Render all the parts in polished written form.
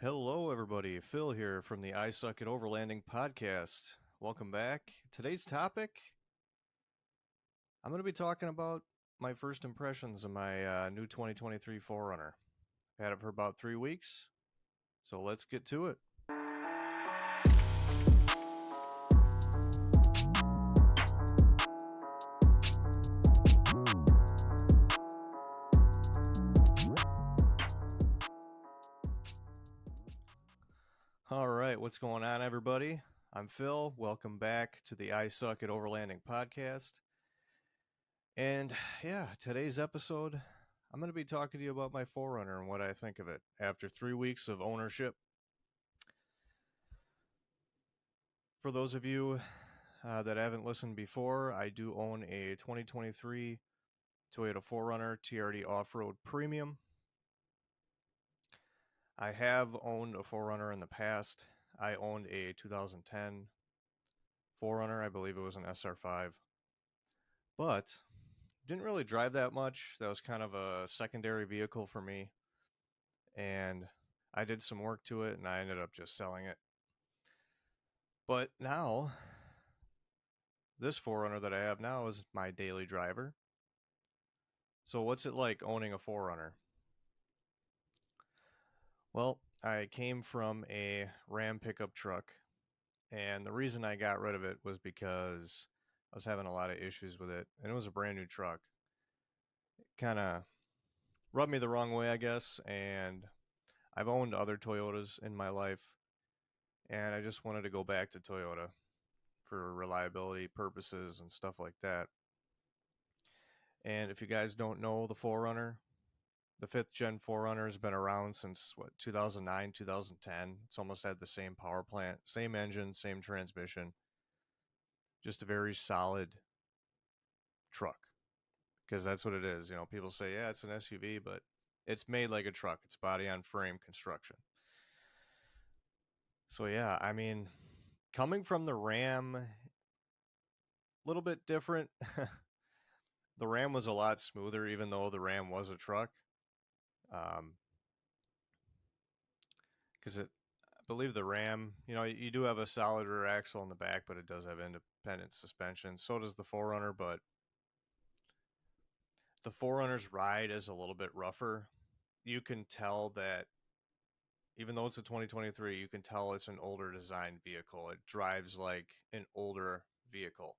Hello, everybody. Phil here from the Suck At Overlanding Podcast. Welcome back. Today's topic, I'm going to be talking about my first impressions of my new 2023 4Runner. I've had it for about 3 weeks, so let's get to it. All right, what's going on, everybody? I'm Phil. Welcome back to the Suck At Overlanding Podcast. And yeah, today's episode, I'm going to be talking to you about my 4Runner and what I think of it after 3 weeks of ownership. For those of you that haven't listened before, I do own a 2023 Toyota 4Runner TRD Off-Road Premium. I have owned a 4Runner in the past. I owned a 2010 4Runner. I believe it was an SR5. But didn't really drive that much. That was kind of a secondary vehicle for me. And I did some work to it, and I ended up just selling it. But now, this 4Runner that I have now is my daily driver. So what's it like owning a 4Runner? Well, I came from a Ram pickup truck, and the reason I got rid of it was because I was having a lot of issues with it, and it was a brand new truck. It kind of rubbed me the wrong way, I guess, and I've owned other Toyotas in my life, and I just wanted to go back to Toyota for reliability purposes and stuff like that. And if you guys don't know the 4Runner, the 5th gen 4Runner has been around since 2009, 2010. It's almost had the same power plant, same engine, same transmission. Just a very solid truck, because that's what it is. You know, people say, yeah, it's an SUV, but it's made like a truck. It's body on frame construction. So yeah, I mean, coming from the Ram, a little bit different. The Ram was a lot smoother, even though the Ram was a truck. Because I believe the Ram, you know, you do have a solid rear axle in the back, but it does have independent suspension. So does the 4Runner, but the 4Runner's ride is a little bit rougher. You can tell that even though it's a 2023, you can tell it's an older designed vehicle. It drives like an older vehicle.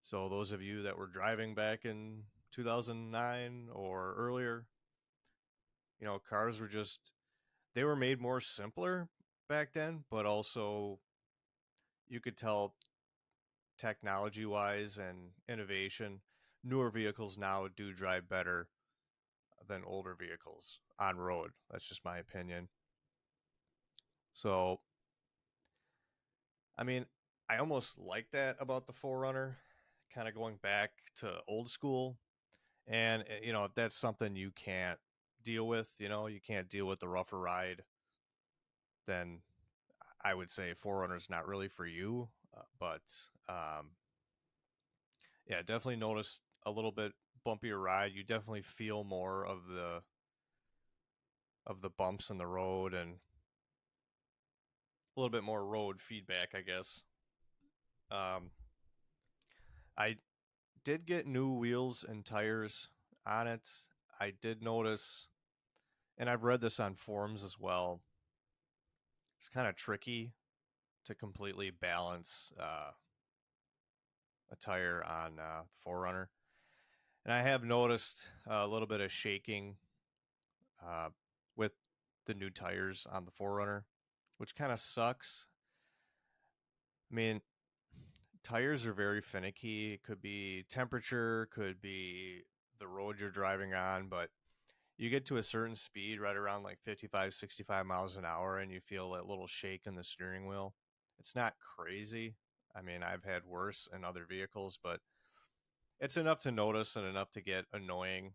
So those of you that were driving back in 2009 or earlier, you know, cars were just, they were made more simpler back then, but also you could tell technology wise and innovation, newer vehicles now do drive better than older vehicles on road. That's just my opinion. So, I mean, I almost like that about the 4Runner, kind of going back to old school. And, you know, if that's something you can't deal with, you know, you can't deal with the rougher ride, then I would say 4Runner is not really for you. But yeah, definitely noticed a little bit bumpier ride. You definitely feel more of the bumps in the road and a little bit more road feedback, I guess. Um, I did get new wheels and tires on it. I did notice, and I've read this on forums as well. It's kind of tricky to completely balance a tire on the 4Runner. And I have noticed a little bit of shaking uh, with the new tires on the 4Runner, which kind of sucks. I mean, tires are very finicky. It could be temperature, could be the road you're driving on, but you get to a certain speed right around like 55, 65 miles an hour, and you feel that little shake in the steering wheel. It's not crazy. I mean, I've had worse in other vehicles, but it's enough to notice and enough to get annoying.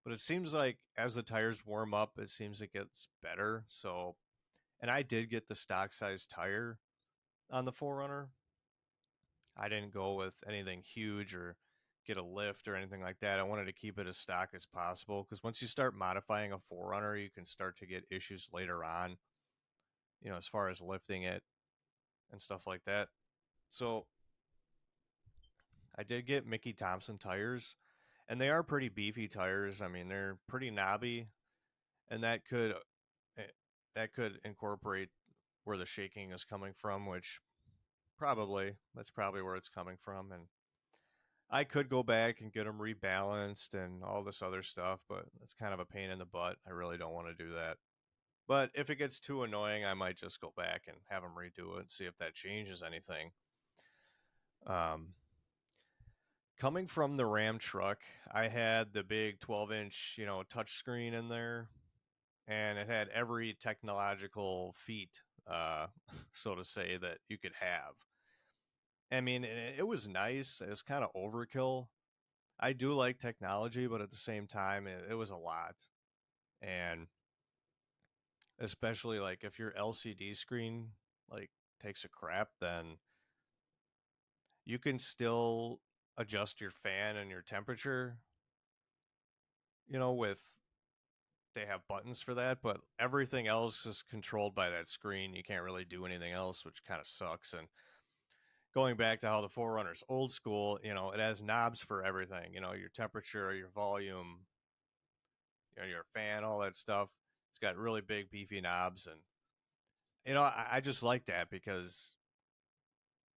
But it seems like as the tires warm up, it seems it gets better. So, and I did get the stock size tire on the 4Runner. I didn't go with anything huge or get a lift or anything like that. I wanted to keep it as stock as possible because once you start modifying a 4Runner, you can start to get issues later on, as far as lifting it and stuff like that. So I did get Mickey Thompson tires, and they are pretty beefy tires. I mean, they're pretty knobby, and eh, that could incorporate where the shaking is coming from, which that's probably where it's coming from. And I could go back and get them rebalanced and all this other stuff, but it's kind of a pain in the butt. I really don't want to do that. But if it gets too annoying, I might just go back and have them redo it and see if that changes anything. Um, Coming from the Ram truck, I had the big 12-inch, touchscreen in there, and it had every technological feat, so to say, that you could have. I mean, it was nice. It was kind of overkill. I do like technology, but at the same time, it was a lot. And especially like if your LCD screen like takes a crap, then you can still adjust your fan and your temperature, with they have buttons for that, but everything else is controlled by that screen. You can't really do anything else, which kind of sucks. And going back to how the 4Runner's old school, it has knobs for everything, your temperature, your volume, your fan, all that stuff. It's got really big, beefy knobs. And, I just like that because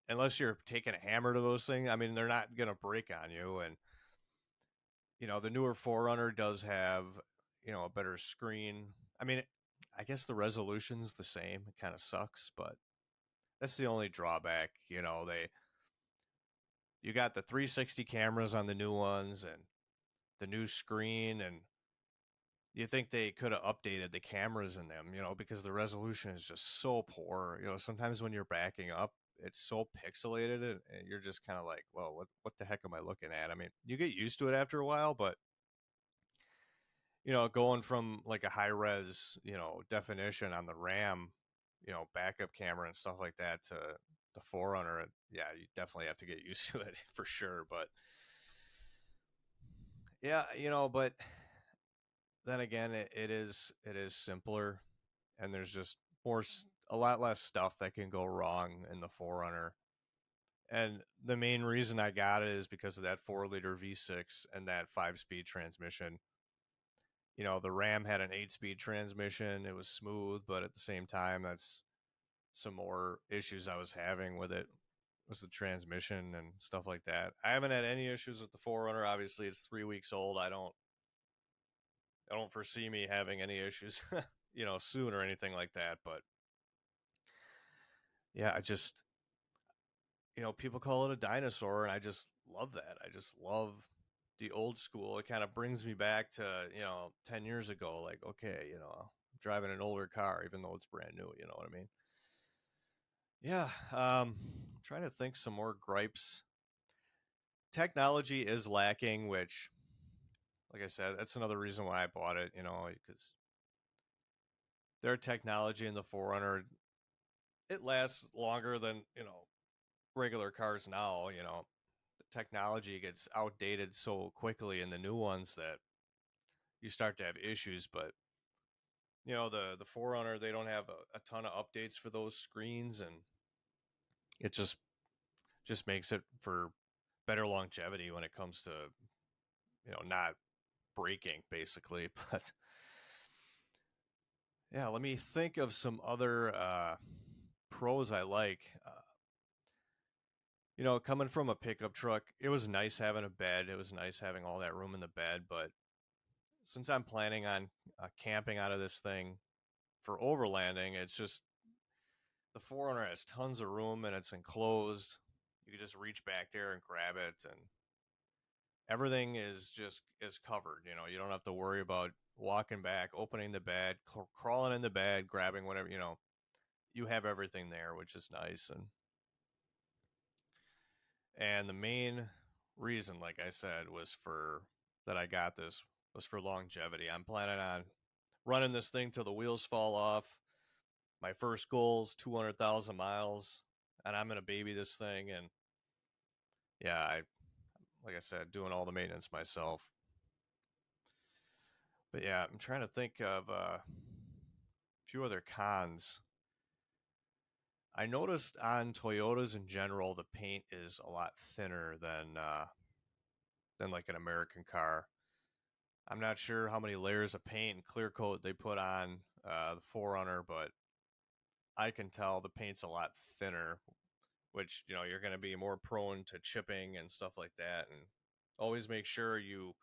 unless you're taking a hammer to those things, I mean, they're not going to break on you. And, the newer 4Runner does have, a better screen. I mean, I guess the resolution's the same. It kind of sucks, but that's the only drawback. You got the 360 cameras on the new ones and the new screen, and you think they could have updated the cameras in them, because the resolution is just so poor. Sometimes when you're backing up, it's so pixelated, and you're just kind of like, well, what the heck am I looking at? I mean, you get used to it after a while, but going from like a high res, definition on the RAM, backup camera and stuff like that to the 4Runner, yeah, you definitely have to get used to it for sure. But yeah, but then again, it is simpler, and there's just a lot less stuff that can go wrong in the 4Runner. And the main reason I got it is because of that 4-liter V6 and that 5-speed transmission. The Ram had an 8-speed transmission. It was smooth, but at the same time, that's some more issues I was having with it was the transmission and stuff like that. I haven't had any issues with the 4Runner. Obviously, it's 3 weeks old. I don't foresee me having any issues, soon or anything like that. But yeah, I just, people call it a dinosaur, and I just love that. I just love the old school. It kind of brings me back to, 10 years ago. Like, okay, I'm driving an older car, even though it's brand new. You know what I mean? Yeah. Trying to think some more gripes. Technology is lacking, which, like I said, that's another reason why I bought it, because their technology in the 4Runner, it lasts longer than, regular cars now. The technology gets outdated so quickly in the new ones that you start to have issues. But, the 4Runner, they don't have a ton of updates for those screens, and it just makes it for better longevity when it comes to, not breaking basically. But yeah, let me think of some other pros I like. Coming from a pickup truck, it was nice having a bed. It was nice having all that room in the bed. But since I'm planning on camping out of this thing for overlanding, it's just the 4Runner has tons of room and it's enclosed. You can just reach back there and grab it, and everything is covered. You don't have to worry about walking back, opening the bed, crawling in the bed, grabbing whatever. You have everything there, which is nice. And the main reason, like I said, was for that I got this was for longevity. I'm planning on running this thing till the wheels fall off. My first goal is 200,000 miles, and I'm gonna baby this thing. And yeah, like I said, doing all the maintenance myself. But yeah, I'm trying to think of a few other cons. I noticed on Toyotas in general, the paint is a lot thinner than like an American car. I'm not sure how many layers of paint and clear coat they put on the 4Runner, but I can tell the paint's a lot thinner, which, you're going to be more prone to chipping and stuff like that. And always make sure you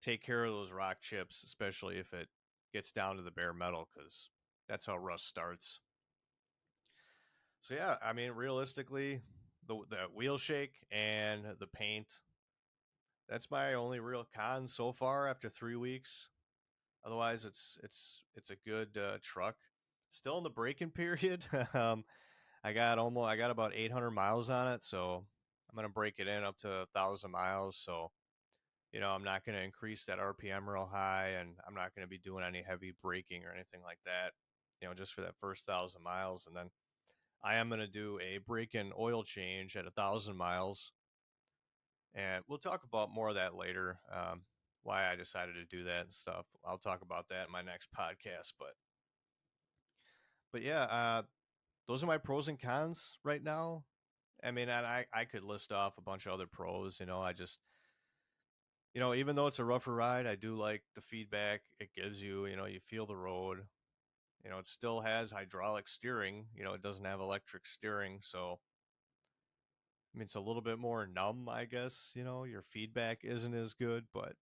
take care of those rock chips, especially if it gets down to the bare metal, because that's how rust starts. So yeah, I mean, realistically, the wheel shake and the paint, that's my only real con so far after 3 weeks. Otherwise, it's a good truck. Still in the braking period. I got about 800 miles on it, so I'm gonna break it in up to 1,000 miles. So I'm not gonna increase that RPM real high, and I'm not gonna be doing any heavy braking or anything like that. Just for that first 1,000 miles, and then I am gonna do a break-in oil change at 1,000 miles, and we'll talk about more of that later. Why I decided to do that and stuff. I'll talk about that in my next podcast. But yeah, those are my pros and cons right now. I mean, and I could list off a bunch of other pros. I just, even though it's a rougher ride, I do like the feedback it gives you. You feel the road. It still has hydraulic steering. It doesn't have electric steering. So, I mean, it's a little bit more numb, I guess. Your feedback isn't as good, but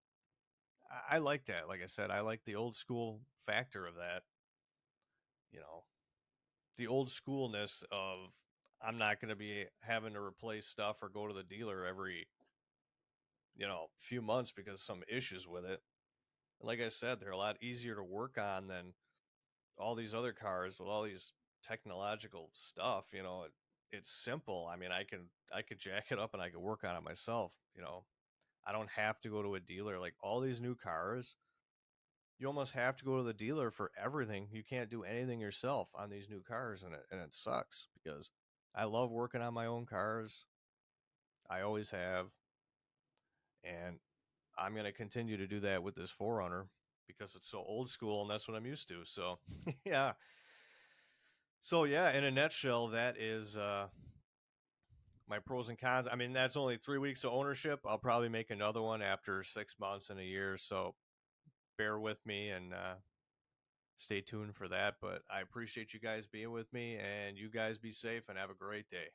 I like that. Like I said, I like the old school factor of that. You know, the old schoolness of I'm not going to be having to replace stuff or go to the dealer every few months because some issues with it. And like I said, they're a lot easier to work on than all these other cars with all these technological stuff. It's simple. I mean, I could jack it up and I could work on it myself. I don't have to go to a dealer. Like all these new cars, you almost have to go to the dealer for everything. You can't do anything yourself on these new cars, and it sucks because I love working on my own cars. I always have, and I'm going to continue to do that with this 4Runner because it's so old school and that's what I'm used to. So, yeah. So, yeah, in a nutshell, that is my pros and cons. I mean, that's only 3 weeks of ownership. I'll probably make another one after 6 months and a year. So, bear with me and stay tuned for that. But I appreciate you guys being with me, and you guys be safe and have a great day.